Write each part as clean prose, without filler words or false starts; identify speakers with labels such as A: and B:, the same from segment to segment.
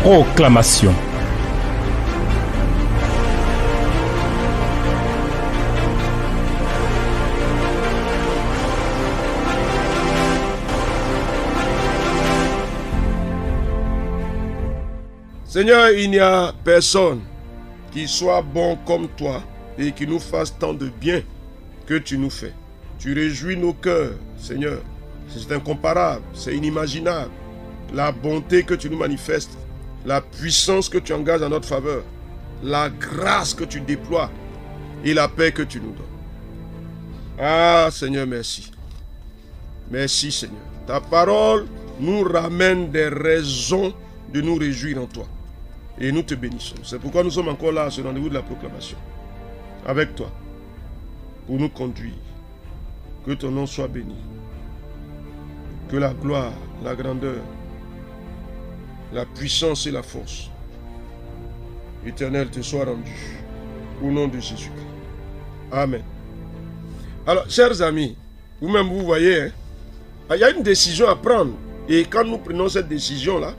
A: Proclamation.
B: Seigneur, il n'y a personne qui soit bon comme toi et qui nous fasse tant de bien que tu nous fais. Tu réjouis nos cœurs, Seigneur. C'est incomparable, c'est inimaginable. La bonté que tu nous manifestes, la puissance que tu engages en notre faveur, la grâce que tu déploies et la paix que tu nous donnes. Ah, Seigneur, merci. Merci, Seigneur. Ta parole nous ramène des raisons de nous réjouir en toi. Et nous te bénissons. C'est pourquoi nous sommes encore là à ce rendez-vous de la proclamation. Avec toi. Pour nous conduire. Que ton nom soit béni. Que la gloire, la grandeur, la puissance et la force éternelle te soient rendues. Au nom de Jésus-Christ. Amen. Alors, chers amis, vous-même vous voyez, hein, il y a une décision à prendre. Et quand nous prenons cette décision-là,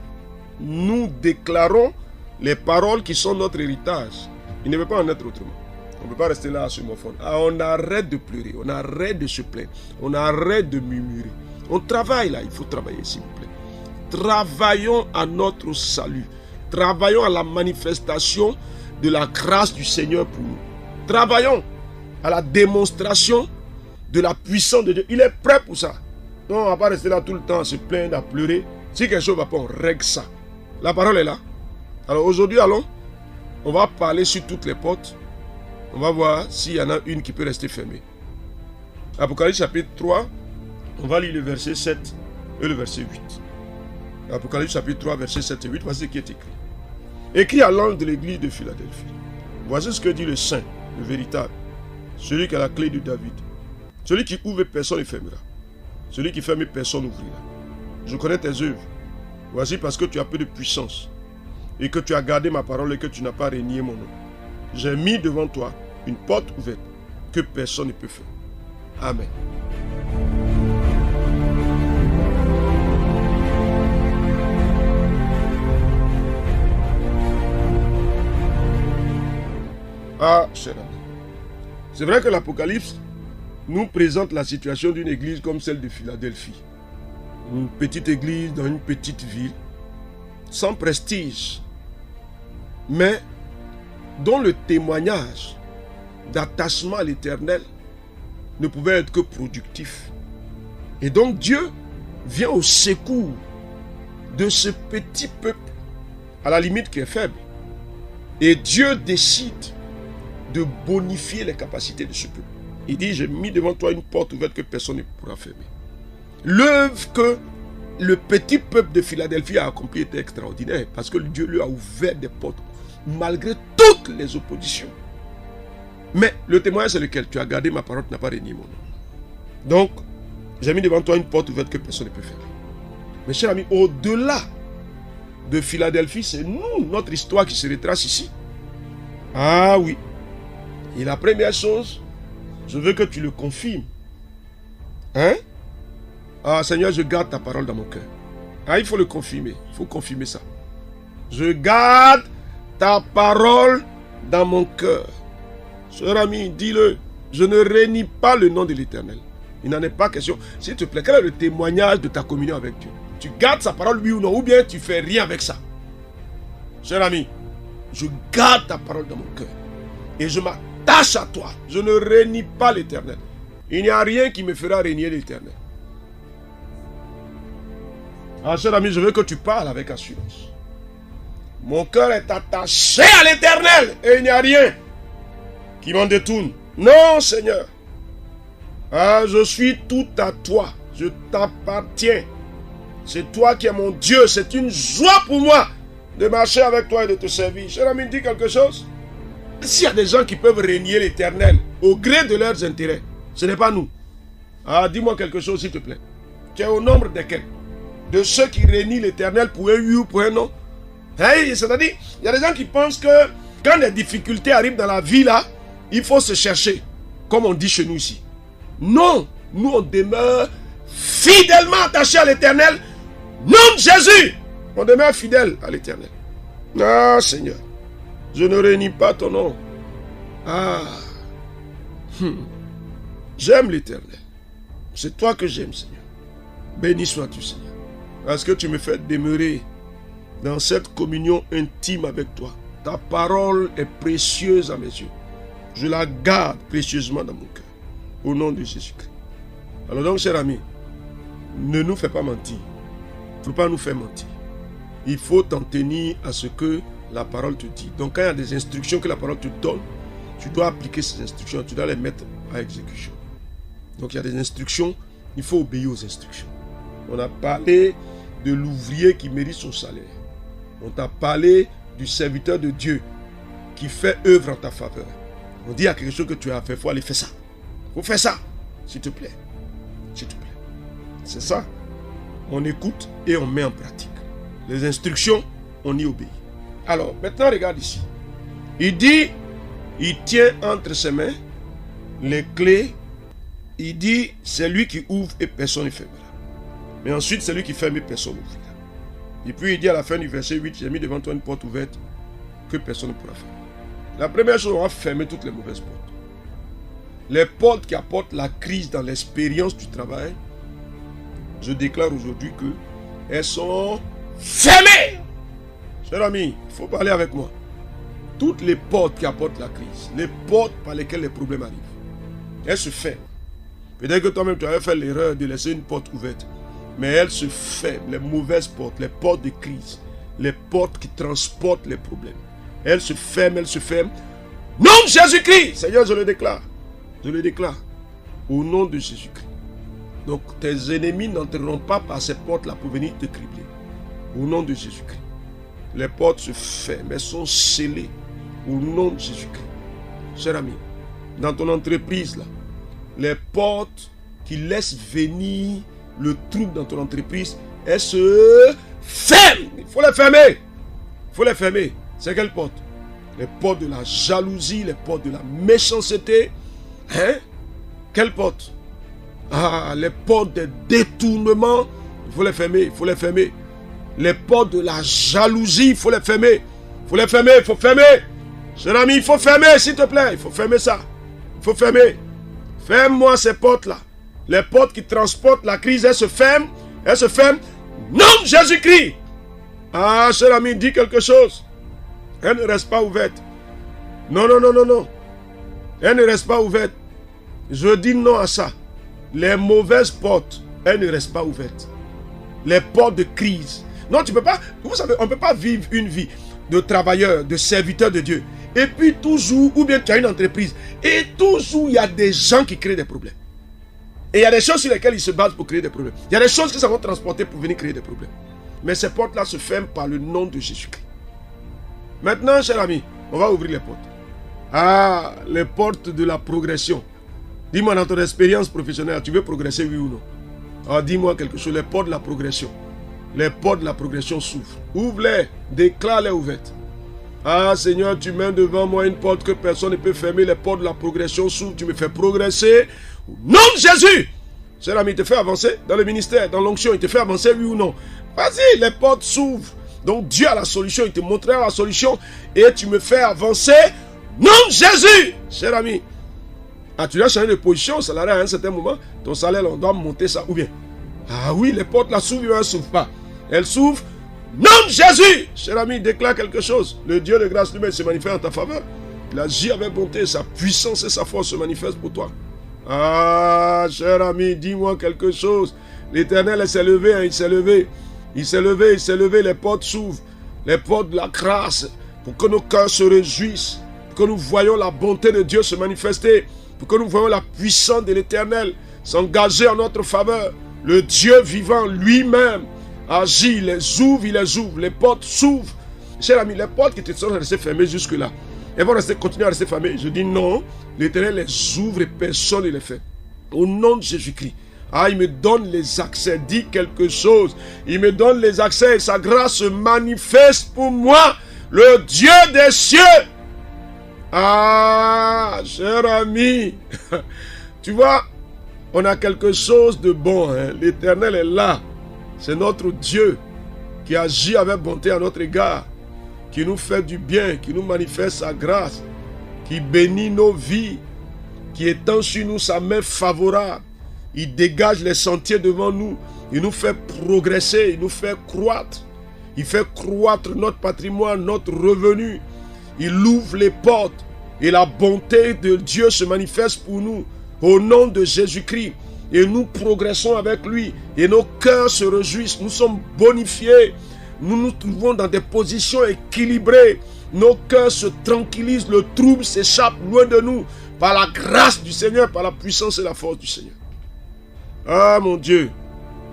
B: nous déclarons les paroles qui sont notre héritage. Il ne peut pas en être autrement. On ne peut pas rester là à se morfondre. On arrête de pleurer, on arrête de se plaindre, on arrête de murmurer. On travaille là, il faut travailler s'il vous plaît. Travaillons à notre salut. Travaillons à la manifestation de la grâce du Seigneur pour nous. Travaillons à la démonstration de la puissance de Dieu. Il est prêt pour ça. Non, on ne va pas rester là tout le temps à se plaindre, à pleurer. Si quelque chose ne va pas, on règle ça. La parole est là. Alors aujourd'hui, allons, on va parler sur toutes les portes. On va voir s'il y en a une qui peut rester fermée. Apocalypse chapitre 3, on va lire le verset 7 et le verset 8. Apocalypse chapitre 3, verset 7 et 8, voici ce qui est écrit. Écrit à l'ange de l'église de Philadelphie. Voici ce que dit le Saint, le véritable, celui qui a la clé de David. Celui qui ouvre, personne ne fermera. Celui qui ferme, personne n'ouvrira. Je connais tes œuvres. Voici parce que tu as peu de puissance et que tu as gardé ma parole et que tu n'as pas renié mon nom. J'ai mis devant toi une porte ouverte que personne ne peut faire. Amen. Ah, cher ami. C'est vrai que l'Apocalypse nous présente la situation d'une église comme celle de Philadelphie. Une petite église dans une petite ville, sans prestige, mais dont le témoignage d'attachement à l'Éternel ne pouvait être que productif. Et donc Dieu vient au secours de ce petit peuple, à la limite qui est faible. Et Dieu décide de bonifier les capacités de ce peuple. Il dit, j'ai mis devant toi une porte ouverte que personne ne pourra fermer. L'œuvre que le petit peuple de Philadelphie a accomplie était extraordinaire parce que Dieu lui a ouvert des portes malgré toutes les oppositions. Mais le témoignage c'est lequel? Tu as gardé ma parole, tu n'as pas renié mon nom. Donc, j'ai mis devant toi une porte ouverte que personne ne peut fermer. Mes chers amis, au-delà de Philadelphie, c'est nous, notre histoire qui se retrace ici. Ah oui. Et la première chose, je veux que tu le confirmes. Hein? Ah Seigneur, je garde ta parole dans mon cœur. Ah, il faut le confirmer. Il faut confirmer ça. Je garde ta parole dans mon cœur. Cher ami, dis-le. Je ne renie pas le nom de l'Éternel. Il n'en est pas question. S'il te plaît, quel est le témoignage de ta communion avec Dieu? Tu gardes sa parole, oui ou non, ou bien tu fais rien avec ça. Cher ami, je garde ta parole dans mon cœur. Et je m'attache à toi. Je ne renie pas l'Éternel. Il n'y a rien qui me fera renier l'Éternel. Ah, cher ami, je veux que tu parles avec assurance. Mon cœur est attaché à l'Éternel et il n'y a rien qui m'en détourne. Non, Seigneur. Ah, je suis tout à toi. Je t'appartiens. C'est toi qui es mon Dieu. C'est une joie pour moi de marcher avec toi et de te servir. Cher ami, dis quelque chose. S'il y a des gens qui peuvent régner l'Éternel au gré de leurs intérêts, ce n'est pas nous. Ah, dis-moi quelque chose, s'il te plaît. Tu es au nombre desquels? De ceux qui régnent l'Éternel pour un oui ou pour un non. Hey, c'est-à-dire, il y a des gens qui pensent que quand les difficultés arrivent dans la vie, là, il faut se chercher, comme on dit chez nous ici. Non, nous on demeure fidèlement attachés à l'Éternel. Nom de Jésus, on demeure fidèle à l'Éternel. Ah, Seigneur, je ne réunis pas ton nom. Ah, j'aime l'Éternel. C'est toi que j'aime, Seigneur. Béni sois-tu, Seigneur, parce que tu me fais demeurer dans cette communion intime avec toi. Ta parole est précieuse à mes yeux. Je la garde précieusement dans mon cœur. Au nom de Jésus-Christ. Alors donc, cher ami, ne nous fais pas mentir. Il ne faut pas nous faire mentir. Il faut t'en tenir à ce que la parole te dit. Donc quand il y a des instructions que la parole te donne, tu dois appliquer ces instructions, tu dois les mettre à exécution. Donc il y a des instructions, il faut obéir aux instructions. On a parlé de l'ouvrier qui mérite son salaire. On t'a parlé du serviteur de Dieu qui fait œuvre en ta faveur. On dit il y a quelque chose que tu as fait, il faut aller faire ça. Il faut faire ça, s'il te plaît. S'il te plaît. C'est ça. On écoute et on met en pratique. Les instructions, on y obéit. Alors, maintenant, regarde ici. Il dit, il tient entre ses mains les clés. Il dit, c'est lui qui ouvre et personne ne fermera. Mais ensuite, c'est lui qui ferme et personne n'ouvrira. Et puis, il dit à la fin du verset 8, j'ai mis devant toi une porte ouverte que personne ne pourra fermer. La première chose, on va fermer toutes les mauvaises portes. Les portes qui apportent la crise dans l'expérience du travail, je déclare aujourd'hui qu'elles sont fermées. Cher ami, il faut parler avec moi. Toutes les portes qui apportent la crise, les portes par lesquelles les problèmes arrivent, elles se ferment. Peut-être que toi-même tu avais fait l'erreur de laisser une porte ouverte, mais elles se ferment, les mauvaises portes, les portes de crise, les portes qui transportent les problèmes. Elles se ferment, Nom de Jésus-Christ, Seigneur, je le déclare. Je le déclare. Au nom de Jésus-Christ. Donc tes ennemis n'entreront pas par ces portes-là pour venir te cribler. Au nom de Jésus-Christ. Les portes se ferment, elles sont scellées. Au nom de Jésus-Christ. Cher ami, dans ton entreprise, là, les portes qui laissent venir le trouble dans ton entreprise, elles se ferment. Il faut les fermer. Il faut les fermer. C'est quelle porte? Les portes de la jalousie, les portes de la méchanceté. Hein? Quelle porte? Ah, les portes des détournements. Il faut les fermer, il faut les fermer. Les portes de la jalousie, il faut les fermer. Il faut les fermer, il faut fermer. Cher ami, il faut fermer, s'il te plaît. Il faut fermer ça. Il faut fermer. Ferme-moi ces portes-là. Les portes qui transportent la crise, elles se ferment. Elles se ferment. Nom de Jésus-Christ. Ah, cher ami, dis quelque chose. Elle ne reste pas ouverte. Non, non, non, non, non. Elle ne reste pas ouverte. Je dis non à ça. Les mauvaises portes, elles ne restent pas ouvertes. Les portes de crise. Non, tu ne peux pas. Vous savez, on ne peut pas vivre une vie de travailleur, de serviteur de Dieu. Et puis toujours, ou bien tu as une entreprise. Et toujours, il y a des gens qui créent des problèmes. Et il y a des choses sur lesquelles ils se basent pour créer des problèmes. Il y a des choses qui s'en vont transporter pour venir créer des problèmes. Mais ces portes-là se ferment par le nom de Jésus-Christ. Maintenant, cher ami, on va ouvrir les portes. Ah, les portes de la progression. Dis-moi dans ton expérience professionnelle, tu veux progresser, oui ou non? Ah, dis-moi quelque chose, les portes de la progression. Les portes de la progression s'ouvrent. Ouvre-les, déclare-les ouvertes. Ah, Seigneur, tu mets devant moi une porte que personne ne peut fermer. Les portes de la progression s'ouvrent, tu me fais progresser. Au nom de Jésus! Cher ami, il te fait avancer dans le ministère, dans l'onction, il te fait avancer, oui ou non? Vas-y, les portes s'ouvrent. Donc Dieu a la solution, il te montrera la solution et tu me fais avancer. Nom de Jésus, cher ami. Ah, tu dois changer de position salariale à un certain moment. Ton salaire, on doit monter ça ou bien. Ah oui, les portes là s'ouvrent ou elles ne s'ouvrent pas. Elles s'ouvrent. Nom de Jésus, cher ami, déclare quelque chose. Le Dieu de grâce lui-même se manifeste en ta faveur. Il agit avec bonté, sa puissance et sa force se manifestent pour toi. Ah, cher ami, dis-moi quelque chose. L'Éternel s'est levé, hein, il s'est levé. Il s'est levé, il s'est levé, les portes s'ouvrent, les portes de la grâce, pour que nos cœurs se réjouissent, pour que nous voyions la bonté de Dieu se manifester, pour que nous voyions la puissance de l'Éternel s'engager en notre faveur. Le Dieu vivant lui-même agit, il les ouvre, les portes s'ouvrent. Cher ami, les portes qui te sont restées fermées jusque-là, elles vont continuer à rester fermées. Je dis non, l'Éternel les ouvre et personne ne les fait. Au nom de Jésus-Christ. Ah, il me donne les accès, dis quelque chose. Il me donne les accès et sa grâce se manifeste pour moi, le Dieu des cieux. Ah, cher ami, tu vois, on a quelque chose de bon. Hein? L'Éternel est là. C'est notre Dieu qui agit avec bonté à notre égard. qui nous fait du bien, qui nous manifeste sa grâce, qui bénit nos vies, qui étend sur nous sa main favorable. Il dégage les sentiers devant nous. Il nous fait progresser, il nous fait croître. Il fait croître notre patrimoine, notre revenu. Il ouvre les portes et la bonté de Dieu se manifeste pour nous au nom de Jésus-Christ. Et nous progressons avec lui et nos cœurs se réjouissent. Nous sommes bonifiés. Nous nous trouvons dans des positions équilibrées. Nos cœurs se tranquillisent. Le trouble s'échappe loin de nous par la grâce du Seigneur, par la puissance et la force du Seigneur. Ah mon Dieu,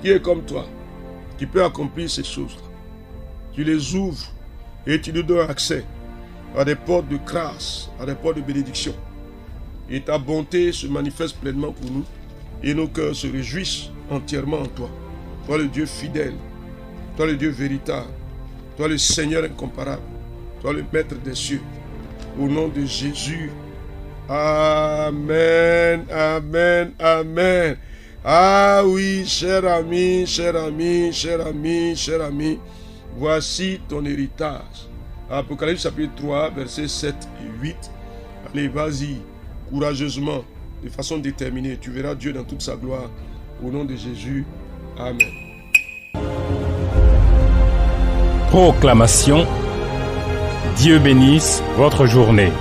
B: qui est comme toi, qui peut accomplir ces choses-là. Tu les ouvres et tu nous donnes accès à des portes de grâce, à des portes de bénédiction. Et ta bonté se manifeste pleinement pour nous. Et nos cœurs se réjouissent entièrement en toi. Toi le Dieu fidèle, toi le Dieu véritable, toi le Seigneur incomparable, toi le Maître des cieux. Au nom de Jésus. Amen, amen, amen. Ah oui, cher ami, cher ami, cher ami, cher ami, voici ton héritage. Apocalypse chapitre 3, versets 7 et 8. Allez, vas-y, courageusement, de façon déterminée. Tu verras Dieu dans toute sa gloire. Au nom de Jésus. Amen.
A: Proclamation. Dieu bénisse votre journée.